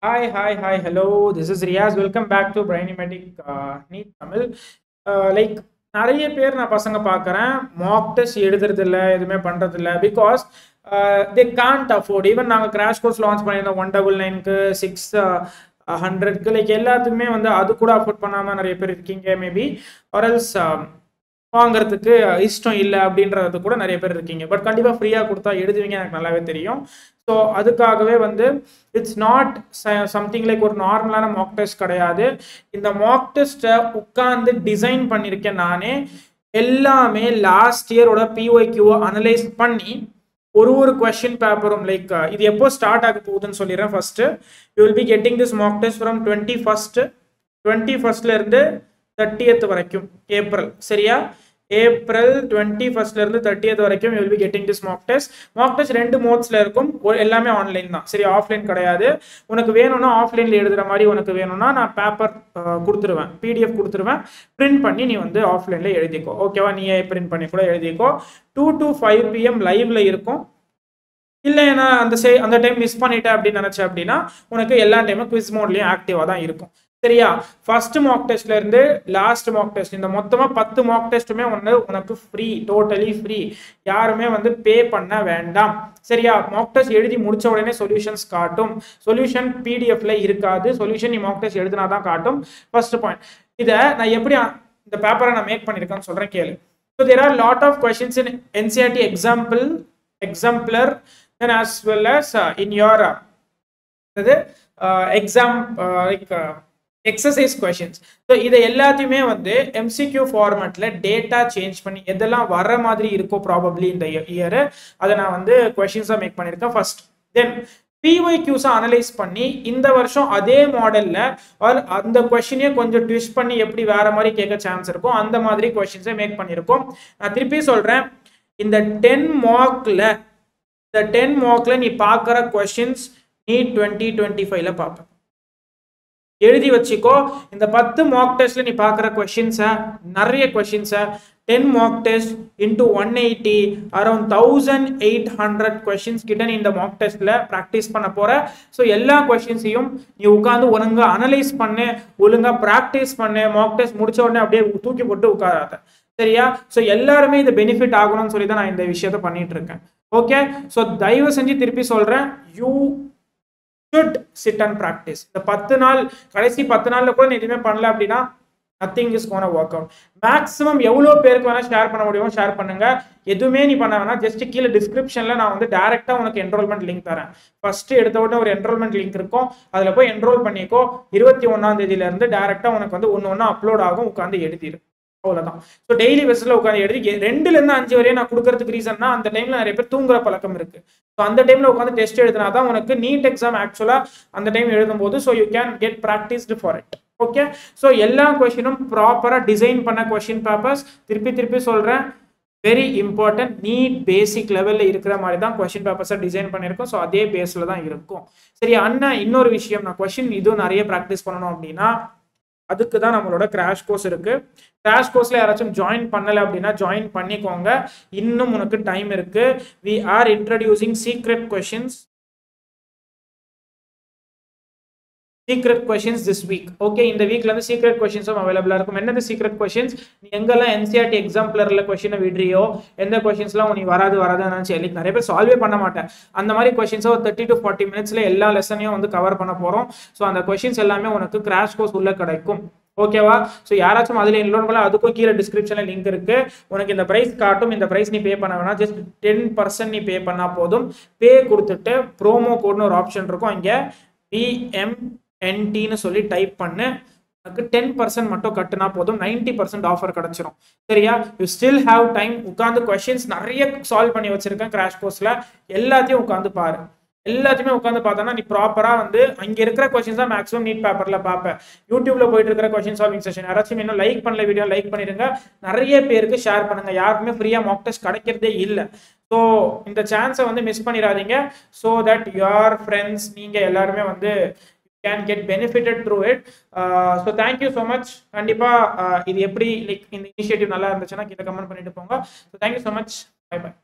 Hi, hello. This is Riaz. Welcome back to Brainimatic Neat Tamil. Like நிறைய பேர் நான் பசங்க பார்க்குறேன் மாக் டெஸ்ட் எழுதுறது இல்லை எதுவுமே பண்ணுறது இல்லை because they can't afford. Even நாங்கள் கிராஷ் கோர்ஸ் லான்ச் பண்ணியிருந்தோம் 199க்கு 600க்கு லைக் எல்லாத்துக்குமே வந்து அது கூட அஃபோர்ட் பண்ணாமல் நிறைய பேர் இருக்கீங்க மேபி ஆர்எல்ஸ் வாங்குறதுக்கு இஷ்டம் இல்லை அப்படின்றது கூட நிறைய பேர் இருக்கீங்க. பட் கண்டிப்பாக ஃப்ரீயாக கொடுத்தா எழுதுவீங்க எனக்கு நல்லாவே தெரியும். ஸோ அதுக்காகவே வந்து இட்ஸ் நாட் சம்திங் லைக் ஒரு நார்மலான மாக் டெஸ்ட் கிடையாது. இந்த மாக் டெஸ்ட்டை உட்காந்து டிசைன் பண்ணியிருக்கேன் நானே. எல்லாமே லாஸ்ட் இயரோட பிஒய்க்யூவை அனலைஸ் பண்ணி ஒரு கொஸ்டின் பேப்பரும் லைக் இது எப்போ ஸ்டார்ட் ஆக போகுதுன்னு சொல்லிடுறேன். First you will be getting this Mach test from 21st இருந்து 30th வரைக்கும் ஏப்ரல். சரியா? ஏப்ரல் 21st இருந்து 30th வரைக்கும் you will be getting this Mach test. Mach test 2 மோட்ஸ்ல இருக்கும். எல்லாமே ஆன்லைன் தான். சரி, ஆஃப்லைன் கிடையாது. உனக்கு வேணும்னா ஆஃப்லைன்ல எழுதுற மாதிரி உனக்கு வேணும்னா நான் பேப்பர் கொடுத்துருவேன், பிடிஎஃப் கொடுத்துருவேன். பிரிண்ட் பண்ணி நீ வந்து ஆஃப்லைன்ல எழுதிக்கோ. ஓகேவா? நீயே பிரிண்ட் பண்ணி கூட எழுதிக்கோ. 2 to 5 PM லைவ்ல இருக்கும். இல்லை ஏன்னா அந்த டைம் மிஸ் பண்ணிட்டேன் அப்படின்னு நினைச்சேன் அப்படின்னா உனக்கு எல்லா டைமும் குவிஸ் மோட்லயும் ஆக்டிவா தான் இருக்கும். சரியா? ஃபர்ஸ்ட் மாக் டெஸ்ட்ல இருந்து லாஸ்ட் மாக் டெஸ்ட் இந்த மொத்தமா 10 மாக் டெஸ்ட்டுமே உனக்கு ஃப்ரீ, டோட்டலி ஃப்ரீ. யாருமே வந்து பே பண்ண வேண்டாம். சரியா? மாக் டெஸ்ட் எழுதி முடிச்ச உடனே சொல்யூஷன்ஸ் காட்டும். சொல்யூஷன் பிடிஎஃப்ல இருக்காது. சொல்யூஷன் நீ மாக் டெஸ்ட் எழுதினா தான் காட்டும். First point. இதை நான் எப்படி இந்த பேப்பரை நான் மேக் பண்ணியிருக்கேன்னு சொல்றேன் கேளு. So there are lot of questions in NCERT exemplar and as well as in your exam like exercise questions. So இதை எல்லாத்தையுமே வந்து எம்சிக்யூ ஃபார்மேட்ல டேட்டா சேஞ்ச் பண்ணி எதெல்லாம் வர மாதிரி இருக்கோ ப்ராபப்ளி இந்த இயர் அதை நான் வந்து கொஸ்டின்ஸாக மேக் பண்ணியிருக்கேன் ஃபர்ஸ்ட். தென் பிஒய்க்யூஸை அனலைஸ் பண்ணி இந்த வருஷம் அதே மாடல்ல அந்த கொஸ்டினே கொஞ்சம் ட்விஸ்ட் பண்ணி எப்படி வேற மாதிரி கேட்க சான்ஸ் இருக்கும் அந்த மாதிரி கொஸ்டின்ஸை மேக் பண்ணியிருக்கோம். நான் திருப்பி சொல்றேன், இந்த 10 மார்க்ல நீ பார்க்குற கொஸ்டின்ஸ் நீ 2025ல பார்ப்ப. எழுதி வச்சுக்கோ. இந்த 10 மார்க் டெஸ்ட்ல நீ பார்க்குற கொஸ்டின்ஸை நிறைய கொஸ்டின்ஸை 10 mark test into 180 around 1800 questions கிட்ட நீ இந்த மார்க் டெஸ்ட்ல ப்ராக்டிஸ் பண்ண போற. ஸோ எல்லா கொஸ்டின்ஸையும் நீ உட்காந்து ஒழுங்கா அனலைஸ் பண்ணு, ஒழுங்கா ப்ராக்டிஸ் பண்ணு. மார்க் டெஸ்ட் முடிச்ச உடனே அப்படியே தூக்கி போட்டு உட்காராத. சரியா? ஸோ எல்லாருமே இந்த பெனிஃபிட் ஆகணும்னு சொல்லி தான் நான் இந்த விஷயத்த பண்ணிட்டு இருக்கேன். ஓகே? ஸோ தயவு செஞ்சு திருப்பி சொல்றேன், you should sit and practice. இந்த 10 நாள் கடைசி 10 நாள்ல கூட நீ எதுவுமே பண்ணல அப்படின்னா nothing is gonna work out. Maximum எவ்வளோ பேருக்கு வேணா ஷேர் பண்ண முடியுமோ ஷேர் பண்ணுங்க. எதுவுமே நீ பண்ண வேணா, ஜஸ்ட் கீழே டிஸ்கிரிப்ஷன்ல நான் வந்து டைரக்டா உனக்கு என்ரோல்மெண்ட் லிங்க் தரேன். ஃபர்ஸ்ட் எடுத்த உடனே ஒரு என்ரோல்மெண்ட் லிங்க் இருக்கும், அதுல போய் என்ரோல் பண்ணிக்கோ. 21ஆம் தேதியில இருந்து டைரக்டா உனக்கு வந்து ஒன்னு அப்லோட் ஆகும், உட்காந்து எழுதிரு. அவ்வளவுதான். ஸோ டெய்லி பேஸ்ல உட்காந்து எழுதி 2ல இருந்து 5 வரையும் நான் கொடுக்கறதுக்கு ரீசன்னா அந்த டைம்ல நிறைய பேர் தூங்குற பழக்கம் இருக்கு. ஸோ அந்த டைம்ல உட்காந்து டெஸ்ட் எழுதினா தான் உனக்கு நீட் எக்ஸாம் ஆக்சுவலா அந்த டைம் எழுதும் போது so you can get practised for it. Okay? So எல்லா கொஸ்டினும் ப்ராப்பரா டிசைன் பண்ண கொஸ்டின் பேப்பர்ஸ். திருப்பி சொல்றேன், வெரி இம்பார்ட்டன்ட். நீட் பேசிக் லெவல்ல இருக்கிற மாதிரி தான் கொஸ்டின் பேப்பர்ஸை டிசைன் பண்ணியிருக்கோம். ஸோ அதே பேஸ்ல தான் இருக்கும். சரி அண்ணா, இன்னொரு விஷயம், நான் கொஸ்டின் இதுவும் நிறைய ப்ராக்டிஸ் பண்ணணும் அப்படின்னா அதுக்கு தான் நம்மளோட கிராஷ் கோர்ஸ் இருக்கு. கிராஷ் கோர்ஸ்ல யாராச்சும் ஜாயின் பண்ணல அப்படின்னா ஜாயின் பண்ணிக்கோங்க. இன்னும் உனக்கு டைம் இருக்கு. we are introducing secret questions this week. Okay? இந்த வீக்ல இருந்து சீக்ரெட் கொஸ்டின்ஸும் அவைலபிளா இருக்கும். என்னது சீக்ரெட் கொஸ்டின்ஸ்? நீ எங்கெல்லாம் என்சிஆர்டி எக்ஸாம்பிளர்ல கொஸ்டினை விடுறியோ, எந்த கொஸ்டின்ஸ்லாம் நீ வராதுன்னு சொல்லி நிறைய பேர் சால்வே பண்ண மாட்டேன். அந்த மாதிரி கொஸ்டின்ஸை ஒரு 30 to 40 மினிட்ஸ்ல எல்லா லெசனையும் வந்து கவர் பண்ண போறோம். ஸோ அந்த கொஸ்டின்ஸ் எல்லாமே உனக்கு கிராஷ் கோர்ஸ் உள்ள கிடைக்கும். ஓகேவா? ஸோ யாராச்சும் அதில் என்ரோல் பண்ணல, அதுக்கும் கீழே டிஸ்கிரிப்ஷன்ல லிங்க் இருக்கு. உனக்கு இந்த பிரைஸ் காட்டும். இந்த பிரைஸ் நீ பே பண்ண வேணாம், ஜஸ்ட் 10% நீ பே பண்ணா போதும். பே கொடுத்துட்டு ப்ரோமோ கோட்னு ஒரு ஆப்ஷன் இருக்கும், இங்க BMNTன்னு சொல்லி டைப் பண்ணு. உனக்கு 10% மட்டும் கட்டுனா போதும், 90% ஆஃபர் கிடைச்சிரும். சரியா? You still have time. உட்காந்து கொஸ்டின்ஸ் நிறைய சால்வ் பண்ணி வச்சிருக்கேன் கிராஷ் கோர்ஸ்ல. எல்லாத்தையும் உட்காந்து பாரு. எல்லாத்தையுமே உட்காந்து பார்த்தோன்னா நீ ப்ராப்பரா வந்து அங்க இருக்கிற கொஸ்டின்ஸ் தான் மேக்ஸிமம் நீட் பேப்பர்ல பார்ப்பேன். யூடியூப்ல போயிட்டு இருக்கிற கொஸ்டின் சால்விங் செஷன் யாராச்சும் இன்னும் லைக் பண்ணல வீடியோ லைக் பண்ணிருங்க. நிறைய பேருக்கு ஷேர் பண்ணுங்க. யாருக்குமே ஃப்ரீயா மாக் டெஸ்ட் கிடைக்கிறதே இல்லை. ஸோ இந்த சான்ஸை வந்து மிஸ் பண்ணிடாதீங்க. ஸோ தட் யுவர் ஃப்ரெண்ட்ஸ் நீங்க எல்லாருமே வந்து can get benefited through it. So thank you so much. கண்டிப்பா இது எப்படி லைக் இந்த இனிஷியேட்டிவ் நல்லா இருந்துச்சுன்னா கீழே கமெண்ட் பண்ணிட்டு போங்க. So thank you so much. Bye bye.